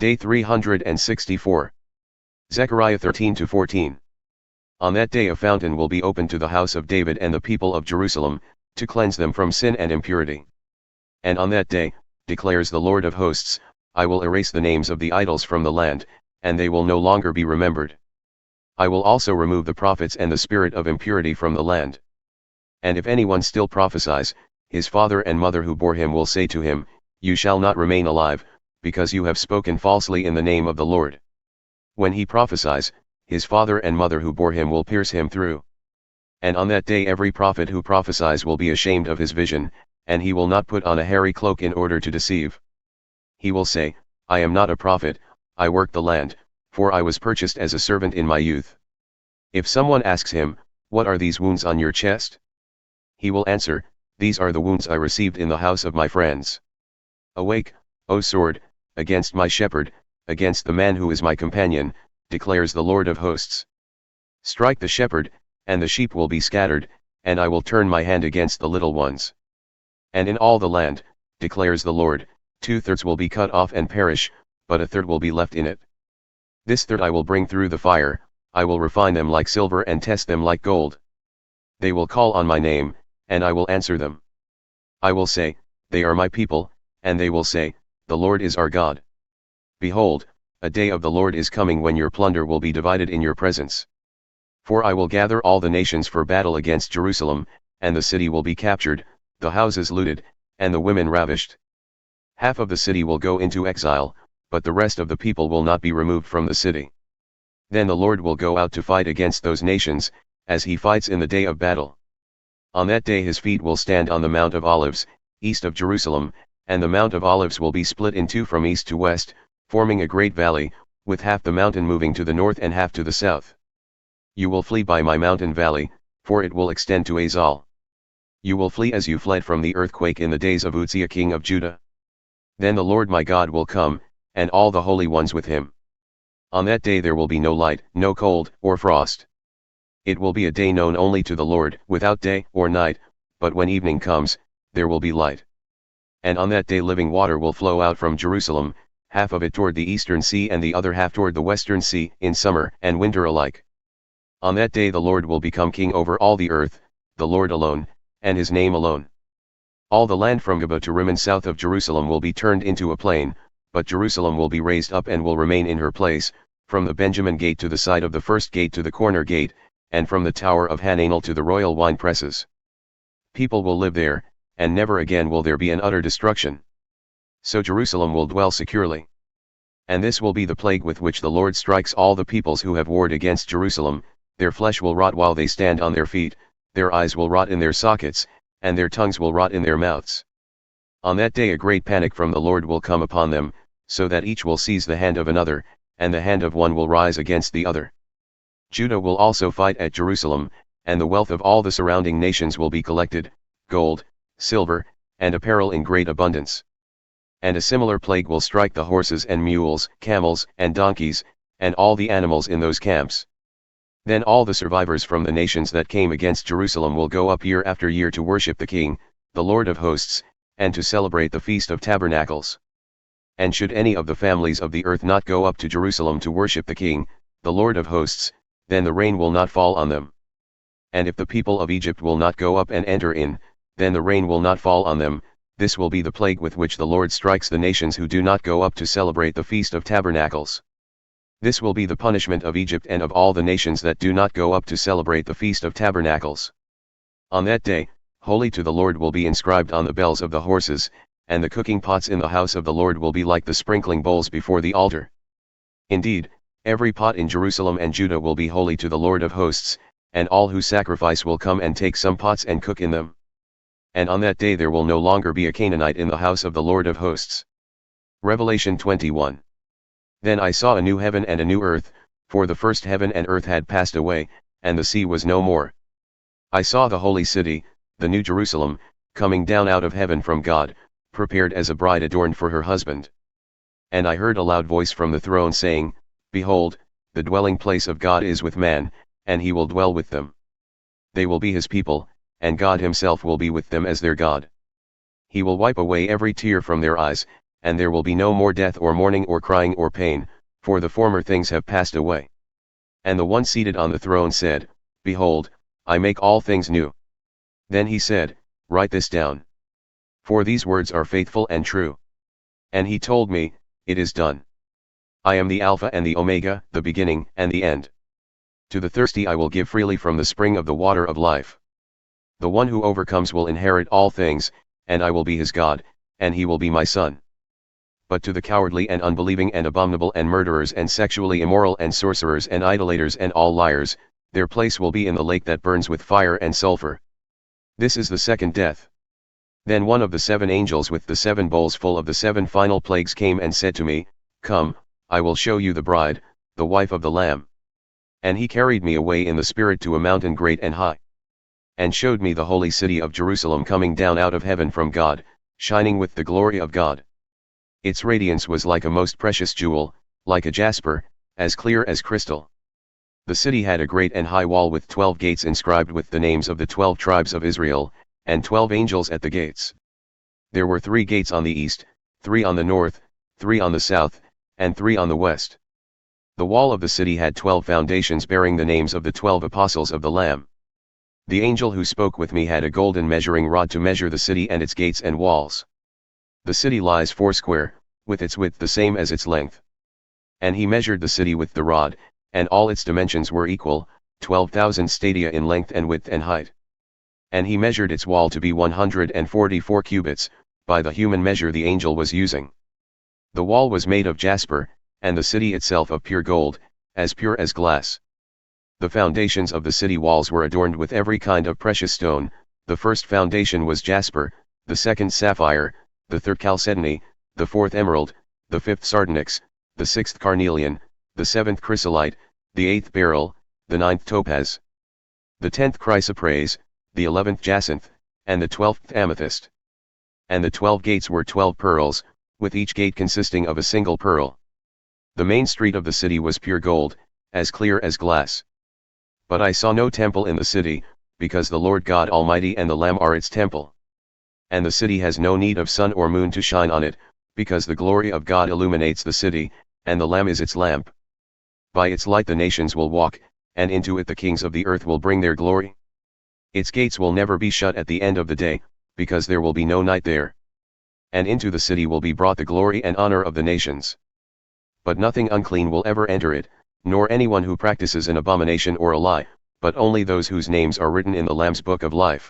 Day 364. Zechariah 13-14. On that day a fountain will be opened to the house of David and the people of Jerusalem, to cleanse them from sin and impurity. And on that day, declares the Lord of hosts, I will erase the names of the idols from the land, and they will no longer be remembered. I will also remove the prophets and the spirit of impurity from the land. And if anyone still prophesies, his father and mother who bore him will say to him, You shall not remain alive, because you have spoken falsely in the name of the Lord. When he prophesies, his father and mother who bore him will pierce him through. And on that day every prophet who prophesies will be ashamed of his vision, and he will not put on a hairy cloak in order to deceive. He will say, I am not a prophet, I work the land, for I was purchased as a servant in my youth. If someone asks him, What are these wounds on your chest? He will answer, These are the wounds I received in the house of my friends. Awake, O sword, against my shepherd, against the man who is my companion, declares the Lord of hosts. Strike the shepherd, and the sheep will be scattered, and I will turn my hand against the little ones. And in all the land, declares the Lord, 2/3 will be cut off and perish, but 1/3 will be left in it. This third I will bring through the fire, I will refine them like silver and test them like gold. They will call on my name, and I will answer them. I will say, They are my people, and they will say, The Lord is our God. Behold, a day of the Lord is coming when your plunder will be divided in your presence. For I will gather all the nations for battle against Jerusalem, and the city will be captured, the houses looted, and the women ravished. Half of the city will go into exile, but the rest of the people will not be removed from the city. Then the Lord will go out to fight against those nations, as he fights in the day of battle. On that day his feet will stand on the Mount of Olives, east of Jerusalem, and the Mount of Olives will be split in two from east to west, forming a great valley, with half the mountain moving to the north and half to the south. You will flee by my mountain valley, for it will extend to Azal. You will flee as you fled from the earthquake in the days of Uzziah king of Judah. Then the Lord my God will come, and all the holy ones with him. On that day there will be no light, no cold, or frost. It will be a day known only to the Lord, without day or night, but when evening comes, there will be light. And on that day living water will flow out from Jerusalem, half of it toward the eastern sea and the other half toward the western sea, in summer and winter alike. On that day the Lord will become king over all the earth, the Lord alone, and his name alone. All the land from Geba to Rimmon south of Jerusalem will be turned into a plain, but Jerusalem will be raised up and will remain in her place, from the Benjamin gate to the side of the first gate to the corner gate, and from the Tower of Hananel to the royal winepresses. People will live there, and never again will there be an utter destruction. So Jerusalem will dwell securely. And this will be the plague with which the Lord strikes all the peoples who have warred against Jerusalem, their flesh will rot while they stand on their feet, their eyes will rot in their sockets, and their tongues will rot in their mouths. On that day a great panic from the Lord will come upon them, so that each will seize the hand of another, and the hand of one will rise against the other. Judah will also fight at Jerusalem, and the wealth of all the surrounding nations will be collected, gold, silver, and apparel in great abundance. And a similar plague will strike the horses and mules, camels, and donkeys, and all the animals in those camps. Then all the survivors from the nations that came against Jerusalem will go up year after year to worship the King, the Lord of hosts, and to celebrate the Feast of Tabernacles. And should any of the families of the earth not go up to Jerusalem to worship the King, the Lord of hosts, then the rain will not fall on them. And if the people of Egypt will not go up and enter in, then the rain will not fall on them. This will be the plague with which the Lord strikes the nations who do not go up to celebrate the Feast of Tabernacles. This will be the punishment of Egypt and of all the nations that do not go up to celebrate the Feast of Tabernacles. On that day, holy to the Lord will be inscribed on the bells of the horses, and the cooking pots in the house of the Lord will be like the sprinkling bowls before the altar. Indeed, every pot in Jerusalem and Judah will be holy to the Lord of hosts, and all who sacrifice will come and take some pots and cook in them. And on that day there will no longer be a Canaanite in the house of the Lord of hosts. Revelation 21. Then I saw a new heaven and a new earth, for the first heaven and earth had passed away, and the sea was no more. I saw the holy city, the new Jerusalem, coming down out of heaven from God, prepared as a bride adorned for her husband. And I heard a loud voice from the throne saying, Behold, the dwelling place of God is with man, and he will dwell with them. They will be his people, and God himself will be with them as their God. He will wipe away every tear from their eyes, and there will be no more death or mourning or crying or pain, for the former things have passed away. And the one seated on the throne said, Behold, I make all things new. Then he said, Write this down. For these words are faithful and true. And he told me, It is done. I am the Alpha and the Omega, the beginning and the end. To the thirsty I will give freely from the spring of the water of life. The one who overcomes will inherit all things, and I will be his God, and he will be my son. But to the cowardly and unbelieving and abominable and murderers and sexually immoral and sorcerers and idolaters and all liars, their place will be in the lake that burns with fire and sulfur. This is the second death. Then one of the 7 angels with the 7 bowls full of the 7 final plagues came and said to me, Come, I will show you the bride, the wife of the Lamb. And he carried me away in the Spirit to a mountain great and high. And showed me the holy city of Jerusalem coming down out of heaven from God, shining with the glory of God. Its radiance was like a most precious jewel, like a jasper, as clear as crystal. The city had a great and high wall with 12 gates inscribed with the names of the 12 tribes of Israel, and 12 angels at the gates. There were 3 gates on the east, 3 on the north, 3 on the south, and 3 on the west. The wall of the city had 12 foundations bearing the names of the 12 apostles of the Lamb. The angel who spoke with me had a golden measuring rod to measure the city and its gates and walls. The city lies foursquare, with its width the same as its length. And he measured the city with the rod, and all its dimensions were equal, 12,000 stadia in length and width and height. And he measured its wall to be 144 cubits, by the human measure the angel was using. The wall was made of jasper, and the city itself of pure gold, as pure as glass. The foundations of the city walls were adorned with every kind of precious stone. The first foundation was jasper, the second sapphire, the third chalcedony, the fourth emerald, the fifth sardonyx, the sixth carnelian, the seventh chrysolite, the eighth beryl, the ninth topaz, the 10th chrysoprase, the 11th jacinth, and the 12th amethyst. And the 12 gates were 12 pearls, with each gate consisting of a single pearl. The main street of the city was pure gold, as clear as glass. But I saw no temple in the city, because the Lord God Almighty and the Lamb are its temple. And the city has no need of sun or moon to shine on it, because the glory of God illuminates the city, and the Lamb is its lamp. By its light the nations will walk, and into it the kings of the earth will bring their glory. Its gates will never be shut at the end of the day, because there will be no night there. And into the city will be brought the glory and honor of the nations. But nothing unclean will ever enter it, nor anyone who practices an abomination or a lie, but only those whose names are written in the Lamb's book of life.